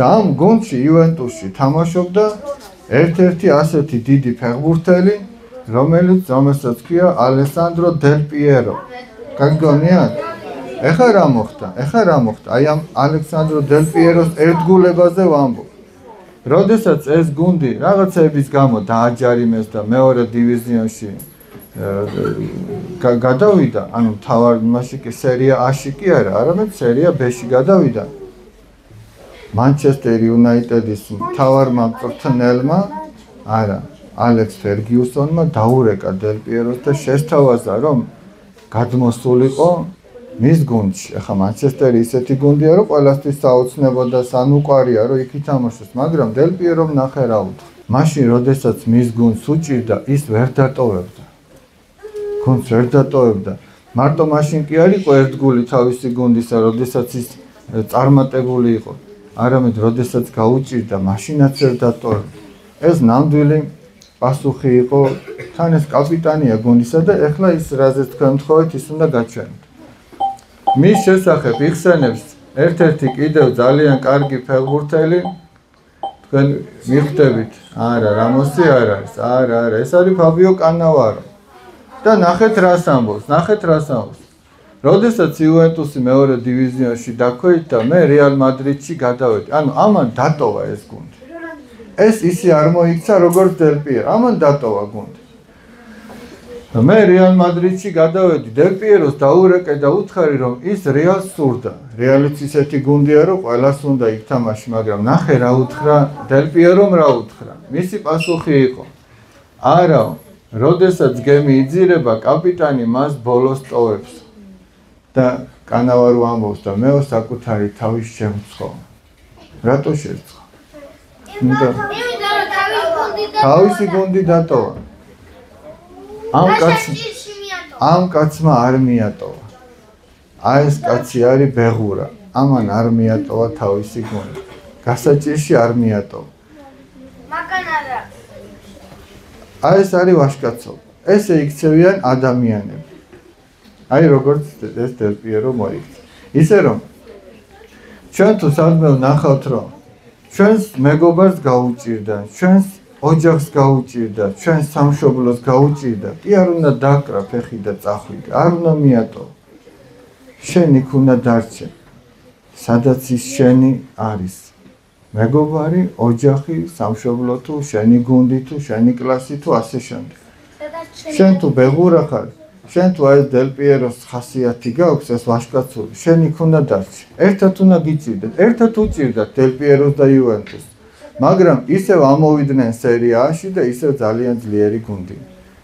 და ამ გუნდში იუვენტუსში თამაშობდა ერთ-ერთი ასეთი დიდი ფეხბურთელი, რომელსაც ქვია ალესანდრო დელ პიერო. გაგონიათ? ეხლა რა მოხდა? აი ამ ალესანდრო დელ პიეროს ერთგულებაზე ვამბობ. როდესაც ეს გუნდი რაღაცების გამო დააჯარიმეს და მეორე დივიზიონში გადავიდა, ანუ მთავარ მასში კი სერია A-ში კი არა, არამედ სერია B-ში გადავიდა. Manchester United-ის მთავარმა მწვრთნელმა, არა, ალექს ფერგიუსონმა დაურეკა დელ პიეროს და შესთავაზა, რომ გადმოსულიყო მის გუნდში. ახლა Manchester ისეთი გუნდია, რომ ყველასთვის საოცნებო და სანუკვარია, რომ იქ ითამაშოს, მაგრამ დელ პიერომ ნახე რა უთხრა. მაშინ, როდესაც მის გუნდს უჭირდა, ის ვერ დატოვებდა. გუნდს ვერ დატოვებდა. მარტო მაშინ კი არ იყო ერთგული თავისი გუნდისა, როდესაც ის წარმატებული იყო. არამედ როდესაც გაუჭირდა, მაშინაც ვერ დატოვებდა. ეს ნამდვილი პასუხი იყო, თან ეს კაპიტანია გუნდისა და ეხლა ის რაზეც თქვენ მთხოვეთ, ის უნდა გაჩვენოთ. მის შესახებ იხსენებს ერთ-ერთი კიდევ ძალიან კარგი ფეხბურთელი, თქვენ მიხვდებით, არა, რამოსი არ არის, არა, ეს არის ფაბიო კანავარო. და ნახეთ რას ამბობს. როდესაც იუვენტუსი მეორე დივიზიონში დაქვეითდა, მე რეალ მადრიდში გადავედი. ანუ ამან დატოვა ეს გუნდი. ეს ისე არ მოიქცა როგორც დელ პიერო. ამან დატოვა გუნდი. მე რეალ მადრიდში გადავედი, დელ პიეროს დაურეკე და უთხარი, რომ ის რეალს სურდა. რეალიც ისეთი გუნდია, რომ ყველას უნდა იქ თამაში, მაგრამ ნახე რა უთხრა დელ პიერომ რა უთხრა. მისი პასუხი იყო: არა, როდესაც გემი იძირება, კაპიტანი მას ბოლოს ტოვებს. და კანავარო ამბობს და მეო საკუთარი თავის შემწყო. რატო შეწყო? თავისი გუნდი დატოვა. ამ კაცმა არ მიატოვა. ეს კაცი არის ბეღურა. ამან არ მიატოვა თავისი გუნდი. გასაჭირში არ მიატოვა. მაგან არა. ეს არის ვაჟკაცობა. ესე იქცევიან ადამიანები. აი როგორც ეს დელ პიერო მოიქცა. ისე რომ ჩვენ თუ სადმე ვნახავთ, რომ ჩვენს მეგობარს გაუჭირდა, ჩვენს ოჯახს გაუჭირდა, ჩვენს სამშობლოს გაუჭირდა, კი არ უნდა დაკრა ფეხი და წახვიდე, არ უნდა მიატოვა. შენ იქ უნდა დარჩე, სადაც ის შენი არის. მეგობარი, ოჯახი, სამშობლო თუ შენი გუნდი თუ შენი კლასი თუ ასე შემდეგ. შენ თუ ბეღურა ხარ, შენ თუ აი დელ პიეროს ხასიათი გაქვს, ეს ვაჟკაცური, შენ იქ უნდა დარჩე. ერთად უნდა გიჭირდეთ, ერთად უჭირდათ დელ პიეროს და იუვენტუსს. მაგრამ ისევ ამოვიდნენ სერია A-ში და ისევ ძალიან ძლიერი გუნდი.